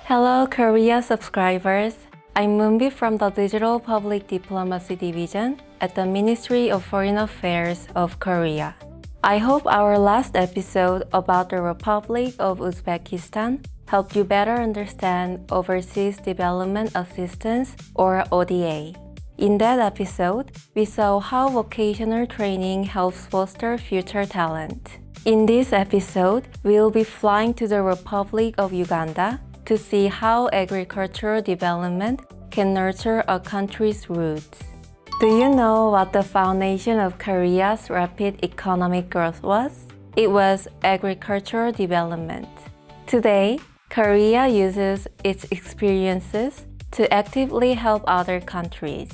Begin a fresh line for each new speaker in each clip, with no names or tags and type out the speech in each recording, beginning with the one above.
Hello, Korea subscribers. I'm Moonbi from the Digital Public Diplomacy Division at the Ministry of Foreign Affairs of Korea. I hope our last episode about the Republic of Uzbekistan helped you better understand Overseas Development Assistance or ODA. In that episode, we saw how vocational training helps foster future talent. In this episode, we'll be flying to the Republic of Uganda to see how agricultural development can nurture a country's roots. Do you know what the foundation of Korea's rapid economic growth was? It was agricultural development. Today, Korea uses its experiences to actively help other countries.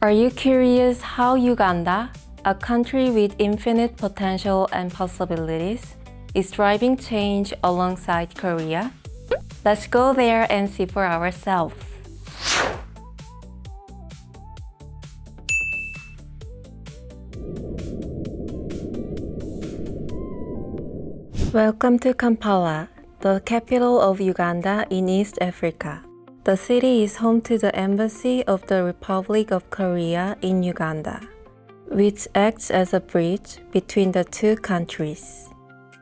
Are you curious how Uganda, a country with infinite potential and possibilities, is driving change alongside Korea? Let's go there and see for ourselves. Welcome to Kampala, the capital of Uganda in East Africa. The city is home to the Embassy of the Republic of Korea in Uganda, which acts as a bridge between the two countries.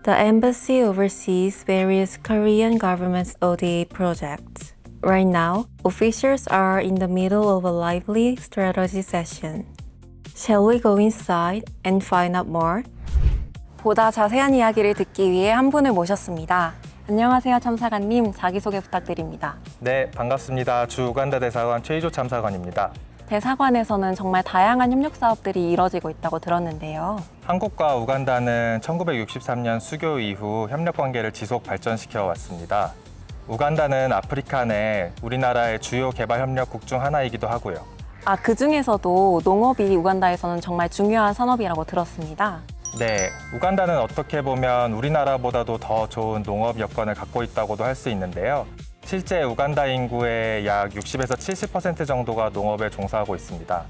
The embassy oversees various Korean government's ODA projects. Right now, officials are in the middle of a lively strategy session. Shall we go inside and find out more? 보다 자세한 이야기를 듣기 위해 한 분을 모셨습니다. 안녕하세요, 참사관님. 자기소개 부탁드립니다.
네, 반갑습니다. 주 우간다 대사관 최희조 참사관입니다.
대사관에서는 정말 다양한 협력 사업들이 이뤄지고 있다고 들었는데요.
한국과 우간다는 1963년 수교 이후 협력 관계를 지속 발전시켜 왔습니다. 우간다는 아프리카 내 우리나라의 주요 개발 협력국 중 하나이기도 하고요.
그 중에서도 농업이 우간다에서는 정말 중요한 산업이라고 들었습니다.
네, 우간다는 어떻게 보면 우리나라보다도 더 좋은 농업 여건을 갖고 있다고도 할 수 있는데요. 실제 우간다 인구의 약 60에서 70% 정도가 농업에 종사하고 있습니다.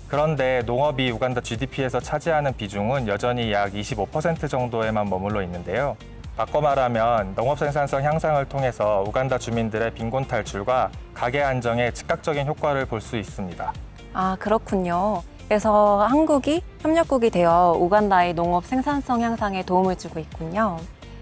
그런데 농업이 우간다 GDP에서 차지하는 비중은 여전히 약 25% 정도에만 머물러 있는데요. 바꿔 말하면 농업 생산성 향상을 통해서 우간다 주민들의 빈곤 탈출과 가계 안정에 즉각적인 효과를 볼 수 있습니다.
그렇군요. 그래서 한국이 협력국이 되어 우간다의 농업 생산성 향상에 도움을 주고 있군요.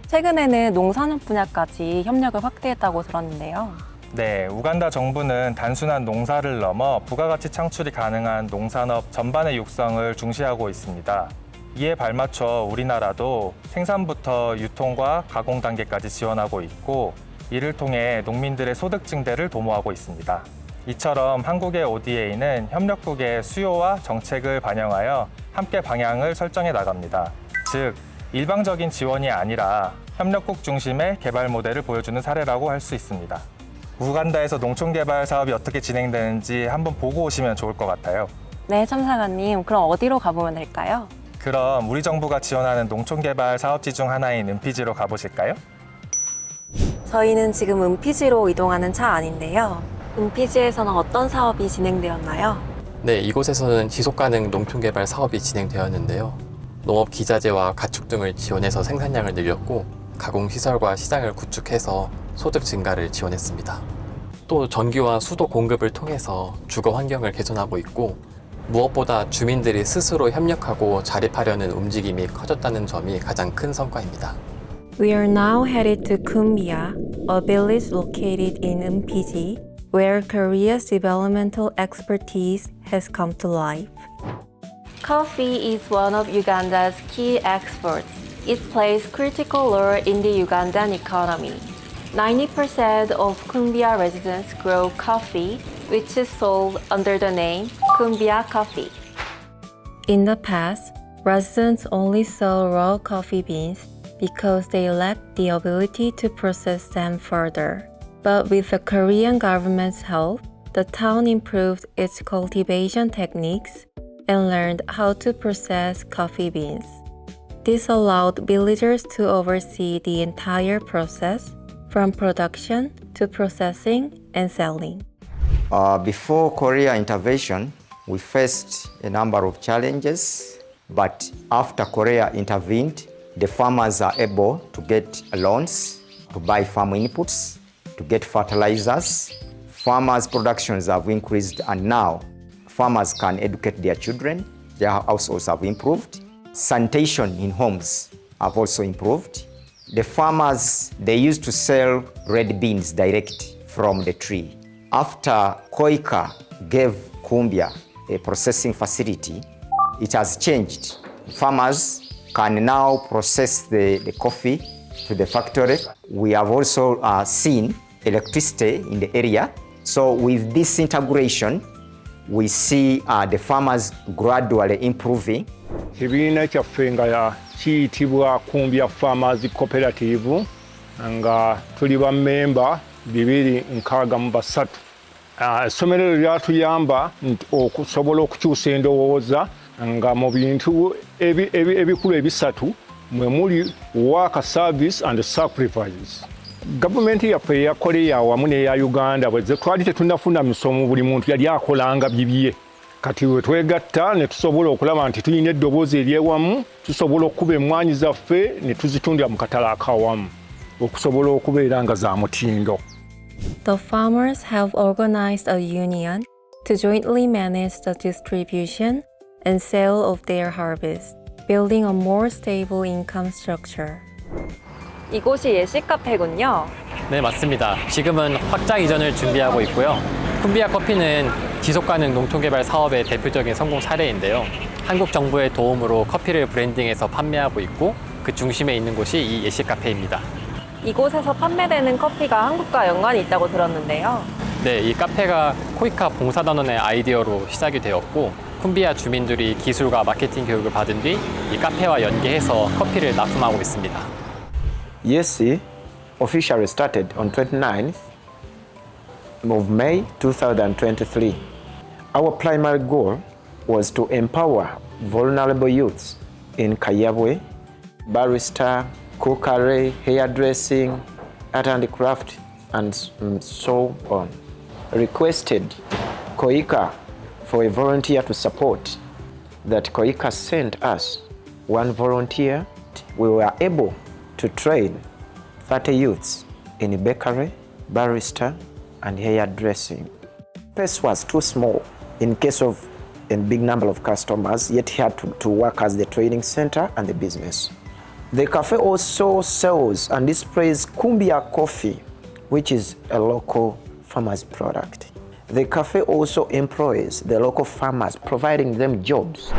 최근에는 농산업 분야까지 협력을 확대했다고 들었는데요.
네, 우간다 정부는 단순한 농사를 넘어 부가가치 창출이 가능한 농산업 전반의 육성을 중시하고 있습니다. 이에 발맞춰 우리나라도 생산부터 유통과 가공 단계까지 지원하고 있고, 이를 통해 농민들의 소득 증대를 도모하고 있습니다. 이처럼 한국의 ODA는 협력국의 수요와 정책을 반영하여 함께 방향을 설정해 나갑니다. 즉, 일방적인 지원이 아니라 협력국 중심의 개발 모델을 보여주는 사례라고 할 수 있습니다. 우간다에서 농촌개발 사업이 어떻게 진행되는지 한번 보고 오시면 좋을 것 같아요.
네, 참사관님. 그럼 어디로 가보면 될까요?
그럼 우리 정부가 지원하는 농촌개발 사업지 중 하나인 은피지로 가보실까요?
저희는 지금 은피지로 이동하는 차 안인데요. 은피지에서는 어떤 사업이 진행되었나요?
네, 이곳에서는 지속가능 농촌개발 사업이 진행되었는데요. 농업기자재와 가축 등을 지원해서 생산량을 늘렸고, 가공시설과 시장을 구축해서 소득 증가를 지원했습니다. 또 전기와 수도 공급을 통해서 주거 환경을 개선하고 있고, 무엇보다 주민들이 스스로 협력하고 자립하려는 움직임이 커졌다는 점이 가장 큰 성과입니다.
We are now headed to Kumbia, a village located in Unpiji, where Korea's developmental expertise has come to life. Coffee is one of Uganda's key exports. It plays critical role in the Ugandan economy. 90% of Kumbia residents grow coffee, which is sold under the name Kumbia Coffee. In the past, residents only saw raw coffee beans because they lacked the ability to process them further. But with the Korean government's help, the town improved its cultivation techniques and learned how to process coffee beans. This allowed villagers to oversee the entire process, from production to processing and selling.
Before Korea intervention, we faced a number of challenges, but after Korea intervened, the farmers are able to get loans to buy farm inputs, to get fertilizers. Farmers' productions have increased, and now farmers can educate their children. Their households have improved. Sanitation in homes have also improved. The farmers, they used to sell red beans direct from the tree. After Koika gave Kumbia a processing facility, it has changed. Farmers can now process the coffee to the factory. We have also seen electricity in the area. So with this integration, we see the farmers gradually improving.
Ekibiina kyaffe nga kiyitibwa Kumbia Farmers Cooperative nga tuli bammemba 263. Essomero lyatuyamba okusobola okukyusa endowooza nga mu bintu ebikulu ebisatu mwe muli work service and sacrifice. Gavumenti yaffe eya Korea awamu n'eya Uganda bwe twali tetunnafuna misomo buli muntu yali akolanga bibye. Kati we twegatta ne tusobola okulaba nti tulina eddoboozi eryewamu, tusobola okuba emmwanyi zaffe ne tuzitundira mu katale akawamu okusobola okubeera nga za mutindo.
The farmers have organized a union to jointly manage the distribution and sale of their harvest, building a more stable income structure.
이곳이 예식 카페군요.
네, 맞습니다. 지금은 확장 이전을 준비하고 있고요. 쿰비아 커피는 지속가능 농촌개발 사업의 대표적인 성공 사례인데요. 한국 정부의 도움으로 커피를 브랜딩해서 판매하고 있고 그 중심에 있는 곳이 이 예식 카페입니다.
이곳에서 판매되는 커피가 한국과 연관이 있다고 들었는데요.
네, 이 카페가 코이카 봉사단원의 아이디어로 시작이 되었고 쿰비아 주민들이 기술과 마케팅 교육을 받은 뒤 이 카페와 연계해서 커피를 납품하고 있습니다.
YESI officially started on 29th of May 2023. Our primary goal was to empower vulnerable youths in Kayabwe, barista, cookery, hairdressing, art and craft, and so on. Requested Koika for a volunteer to support. That Koika sent us one volunteer. We were able to train 30 youths in bakery, barista, and hairdressing. Space was too small in case of a big number of customers, yet he had to work as the training center and the business. The cafe also sells and displays Kumbia coffee, which is a local farmer's product. The cafe also employs the local farmers, providing them jobs.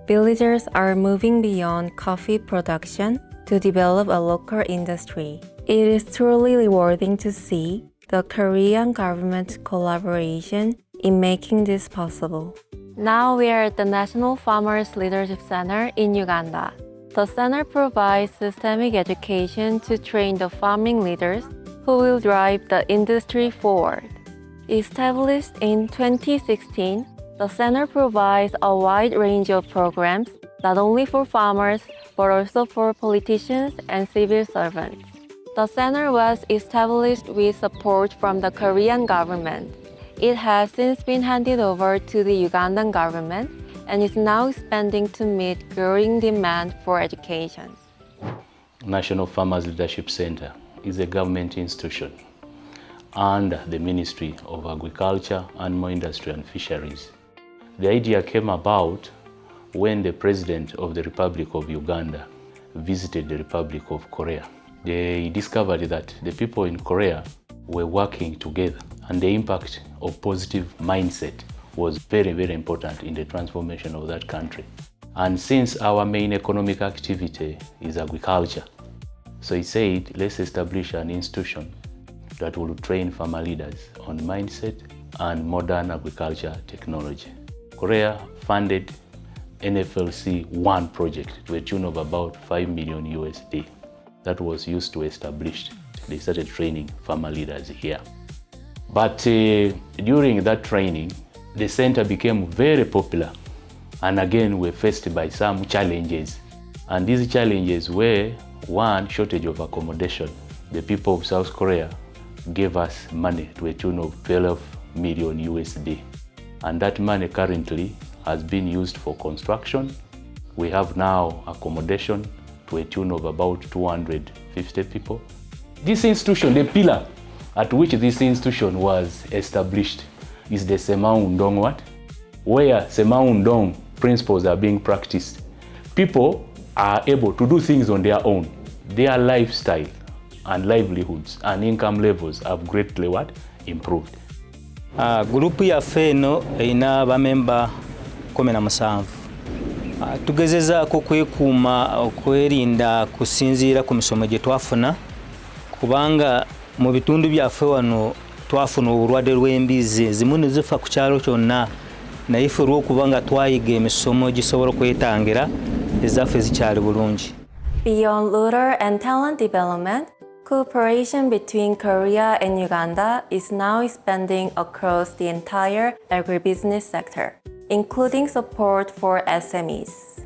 Villagers are moving beyond coffee production to develop a local industry. It is truly rewarding to see the Korean government's collaboration in making this possible. Now we are at the National Farmers Leadership Center in Uganda. The center provides systemic education to train the farming leaders who will drive the industry forward. Established in 2016, the center provides a wide range of programs not only for farmers but also for politicians and civil servants. The center was established with support from the Korean government. It has since been handed over to the Ugandan government and is now expanding to meet growing demand for education.
National Farmers Leadership Center is a government institution under the Ministry of Agriculture, Animal Industry and Fisheries. The idea came about when the President of the Republic of Uganda visited the Republic of Korea. They discovered that the people in Korea were working together, and the impact of positive mindset was very, very important in the transformation of that country. And since our main economic activity is agriculture, so he said, let's establish an institution that will train farmer leaders on mindset and modern agriculture technology. Korea funded NFLC 1 project to a tune of about 5 million USD. That was used to establish. They started training farmer leaders here. But during that training, the center became very popular. And again, we're faced by some challenges. And these challenges were, one, shortage of accommodation. The people of South Korea gave us money to a tune of 12 million USD. And that money currently has been used for construction. We have now accommodation to a tune of about 250 people. This institution, the pillar, at which this institution was established is the Semaundong what? Where Semaundong principles are being practiced. People are able to do things on their own. Their lifestyle and livelihoods and income levels have greatly what? Improved.
Gurupu yaffe eno erina bamemba 17. Tugezezaako kwekuuma okwerinda kusinziira ku misomo gye twafuna kubanga mu bitundu byaffe wano twafuna obulwadde lw'embizi zimu ne zifa ku kyalo kyonna naye ffe olw'okuba nga twayiga emisomo gisobola okwetangira ezaffe zikyali bulungi.
Beyond lure and talent development, cooperation between Korea and Uganda is now expanding across the entire agribusiness sector, including support for SMEs.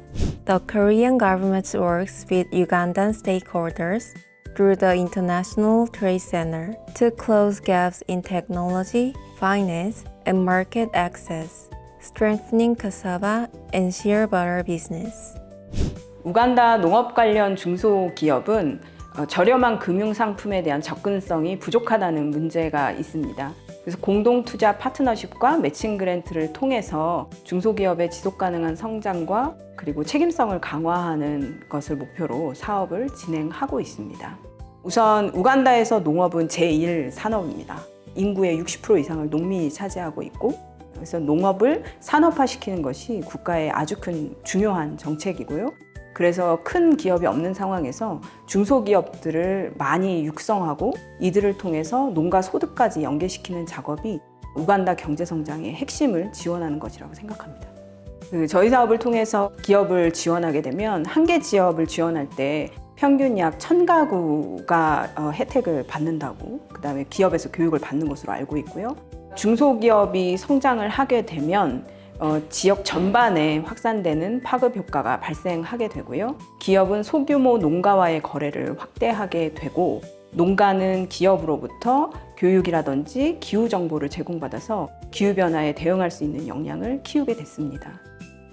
The Korean government works with Ugandan stakeholders through the International Trade Center to close gaps in technology, finance, and market access, strengthening cassava and shea butter business.
우간다 농업 관련 중소기업은 저렴한 금융 상품에 대한 접근성이 부족하다는 문제가 있습니다. 그래서 공동투자 파트너십과 매칭 그랜트를 통해서 중소기업의 지속가능한 성장과 그리고 책임성을 강화하는 것을 목표로 사업을 진행하고 있습니다. 우선 우간다에서 농업은 제1 산업입니다. 인구의 60% 이상을 농민이 차지하고 있고, 그래서 농업을 산업화시키는 것이 국가의 아주 큰 중요한 정책이고요. 그래서 큰 기업이 없는 상황에서 중소기업들을 많이 육성하고 이들을 통해서 농가 소득까지 연계시키는 작업이 우간다 경제성장의 핵심을 지원하는 것이라고 생각합니다. 저희 사업을 통해서 기업을 지원하게 되면 한 개 지역을 지원할 때 평균 약 1000가구가 혜택을 받는다고, 그 다음에 기업에서 교육을 받는 것으로 알고 있고요. 중소기업이 성장을 하게 되면 지역 전반에 확산되는 파급 효과가 발생하게 되고요. 기업은 소규모 농가와의 거래를 확대하게 되고, 농가는 기업으로부터 교육이라든지 기후 정보를 제공받아서 기후변화에 대응할 수 있는 역량을 키우게 됐습니다.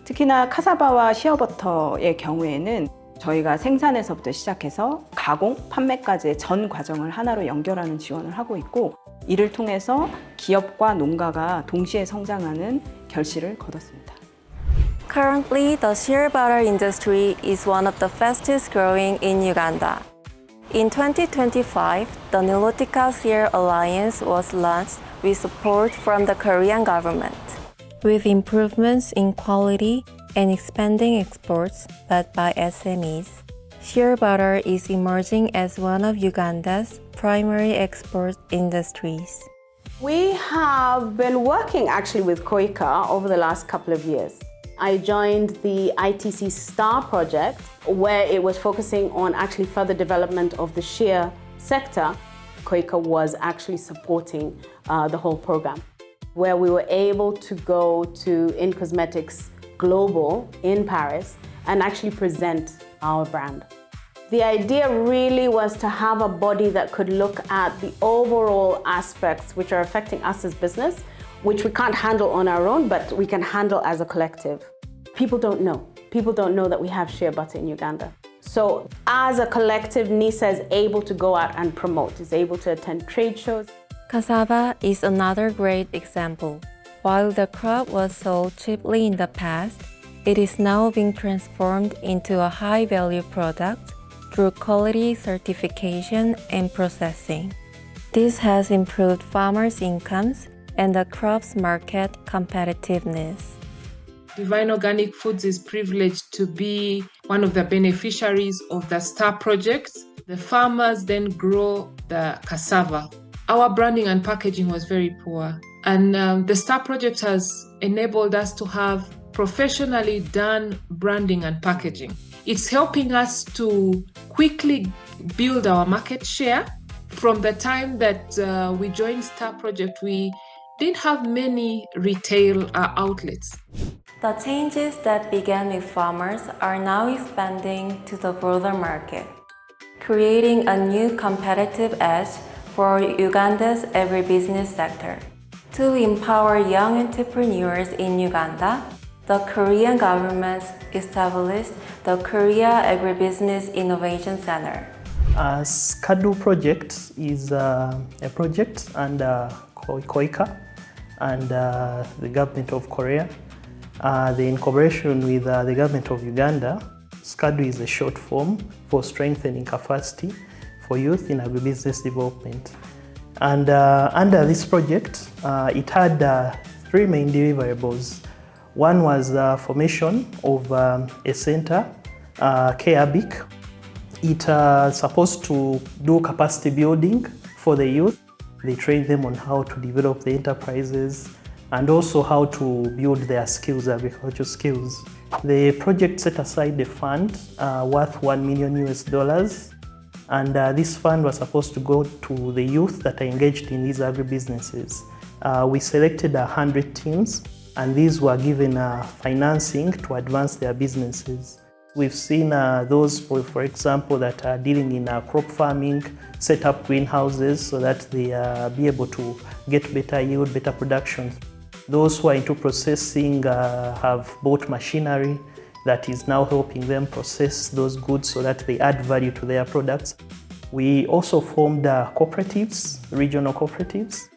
특히나 카사바와 시어버터의 경우에는 저희가 생산에서부터 시작해서 가공, 판매까지의 전 과정을 하나로 연결하는 지원을 하고 있고, 이를 통해서 기업과 농가가 동시에 성장하는 결실을 거뒀습니다.
Currently, the shea butter industry is one of the fastest growing in Uganda. In 2025, the Nilotica Shea Alliance was launched with support from the Korean government. With improvements in quality and expanding exports led by SMEs, shea butter is emerging as one of Uganda's primary export industries.
We have been working actually with KOREAZ over the last couple of years. I joined the ITC STAR project where it was focusing on actually further development of the shea sector. KOREAZ was actually supporting the whole program, where we were able to go to In Cosmetics Global in Paris and actually present our brand. The idea really was to have a body that could look at the overall aspects which are affecting us as business, which we can't handle on our own, but we can handle as a collective. People don't know. People don't know that we have shea butter in Uganda. So as a collective, NISA is able to go out and promote, is able to attend trade shows.
Cassava is another great example. While the crop was sold cheaply in the past, it is now being transformed into a high-value product through quality certification and processing. This has improved farmers' incomes and the crop's market competitiveness.
Divine Organic Foods is privileged to be one of the beneficiaries of the STAR project. The farmers then grow the cassava. Our branding and packaging was very poor, and the STAR project has enabled us to have professionally done branding and packaging. It's helping us to quickly build our market share. From the time that we joined STAR project, we didn't have many retail outlets.
The changes that began with farmers are now expanding to the broader market, creating a new competitive edge for Uganda's agribusiness sector. To empower young entrepreneurs in Uganda, the Korean government established the Korea Agribusiness Innovation Center.
SCADU project is a project under KOICA and the government of Korea. In cooperation with the government of Uganda, SCADU is a short form for strengthening capacity for youth in agribusiness development. And under this project, it had three main deliverables. One was the formation of a center, KABIC. It's supposed to do capacity building for the youth. They train them on how to develop the enterprises and also how to build their skills, agricultural skills. The project set aside a fund worth $1 million US, and this fund was supposed to go to the youth that are engaged in these agribusinesses. We selected 100 teams, and these were given financing to advance their businesses. We've seen those, for example, that are dealing in crop farming, set up greenhouses so that they be able to get better yield, better production. Those who are into processing have bought machinery that is now helping them process those goods so that they add value to their products. We also formed cooperatives, regional cooperatives,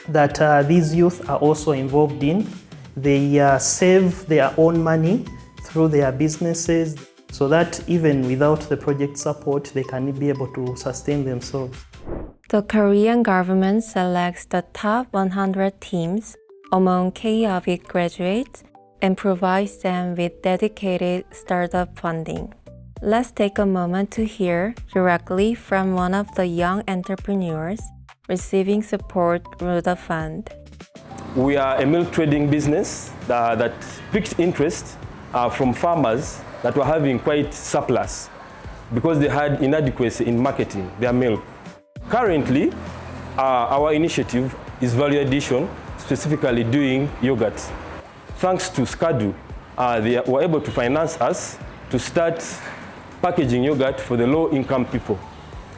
that these youth are also involved in. They save their own money through their businesses so that even without the project support, they can be able to sustain themselves.
The Korean government selects the top 100 teams among KOREAZ graduates and provides them with dedicated startup funding. Let's take a moment to hear directly from one of the young entrepreneurs receiving support through the fund.
We are a milk trading business that picked interest from farmers that were having quite surplus because they had inadequacy in marketing their milk. Currently, our initiative is value addition, specifically doing yogurt. Thanks to SCADU, they were able to finance us to start packaging yogurt for the low-income people.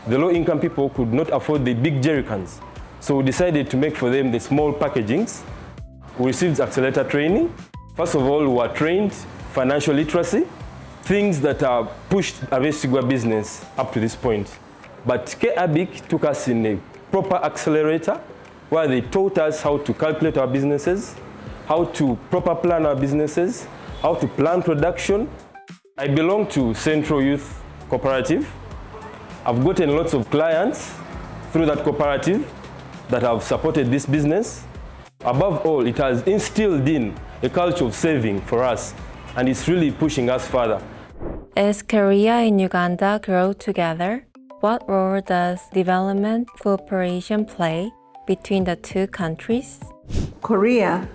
The low-income people could not afford the big jerry cans, so we decided to make for them the small packagings. We received accelerator training. First of all, we were trained financial literacy, things that have pushed Abesigwa business up to this point. But KABIC took us in a proper accelerator where they taught us how to calculate our businesses, how to proper plan our businesses, how to plan production. I belong to Central Youth Cooperative. I've gotten lots of clients through that cooperative that have supported this business. Above all, it has instilled in a culture of saving for us, and it's really pushing us further.
As Korea and Uganda grow together, what role does development cooperation play between the two countries?
Korea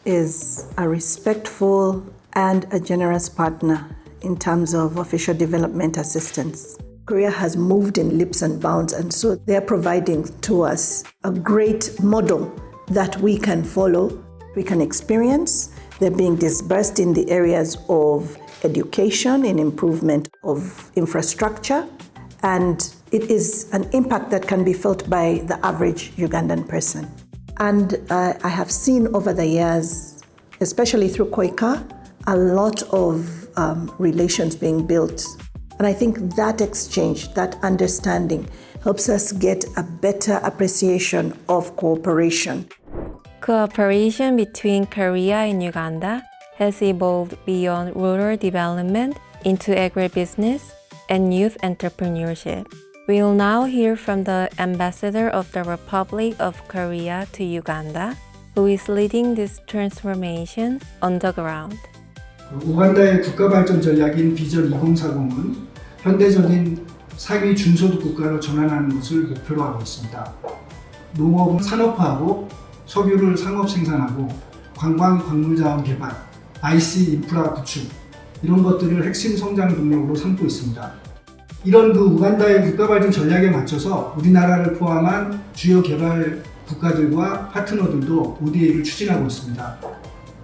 is a respectful and a generous partner in terms of official development assistance. Korea has moved in leaps and bounds, and so they're providing to us a great model that we can follow, we can experience. They're being disbursed in the areas of education, in improvement of infrastructure, and it is an impact that can be felt by the average Ugandan person. And I have seen over the years, especially through KOICA, a lot of relations being built. And I think that exchange, that understanding, helps us get a better appreciation of cooperation.
Cooperation between Korea and Uganda has evolved beyond rural development into agribusiness and youth entrepreneurship. We will now hear from the ambassador of the Republic of Korea to Uganda, who is leading this transformation on the ground.
우간다의 국가발전 전략인 비전 2040은 현대적인 상위 중소득 국가로 전환하는 것을 목표로 하고 있습니다. 농업은 산업화하고 석유를 상업 생산하고 관광 광물자원 개발, IC 인프라 구축 이런 것들을 핵심 성장 동력으로 삼고 있습니다. 이런 우간다의 국가발전 전략에 맞춰서 우리나라를 포함한 주요 개발 국가들과 파트너들도 ODA를 추진하고 있습니다.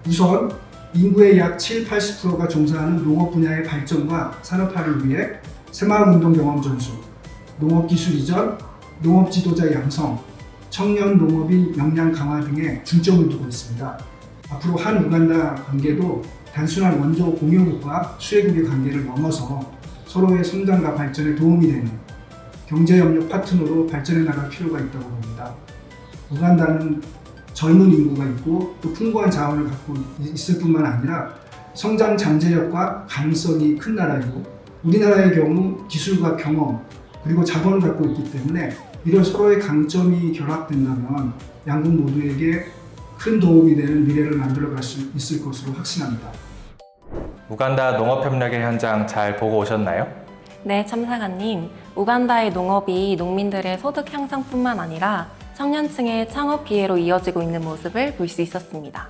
우선 인구의 약 7-80%가 종사하는 농업 분야의 발전과 산업화를 위해 새마을운동 경험 전수, 농업기술 이전, 농업 지도자 양성, 청년 농업인 역량 강화 등에 중점을 두고 있습니다. 앞으로 한 우간다 관계도 단순한 원조 공유국과 수혜국의 관계를 넘어서 서로의 성장과 발전에 도움이 되는 경제협력 파트너로 발전해 나갈 필요가 있다고 봅니다. 우간다는 젊은 인구가 있고 또 풍부한 자원을 갖고 있을 뿐만 아니라 성장 잠재력과 가능성이 큰 나라이고 우리나라의 경우 기술과 경험 그리고 자본을 갖고 있기 때문에 이런 서로의 강점이 결합된다면 양국 모두에게 큰 도움이 되는 미래를 만들어갈 수 있을 것으로 확신합니다.
우간다 농업협력의 현장 잘 보고 오셨나요?
네, 참사관님. 우간다의 농업이 농민들의 소득 향상뿐만 아니라 청년층의 창업 기회로 이어지고 있는 모습을 볼 수 있었습니다.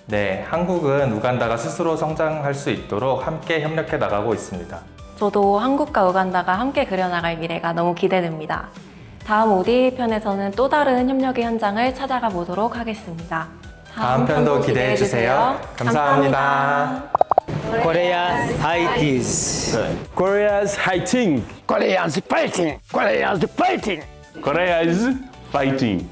네, 한국은 우간다가 스스로 성장할 수 있도록 함께 협력해 나가고 있습니다.
저도 한국과 우간다가 함께 그려나갈 미래가 너무 기대됩니다. 다음 ODA 편에서는 또 다른 협력의 현장을 찾아가 보도록 하겠습니다.
다음 편도 기대해 주세요. 감사합니다.
KOREAZ ITs.
KOREAZ fighting.
KOREAZ fighting. KOREAZ fighting.
KOREAZ fighting.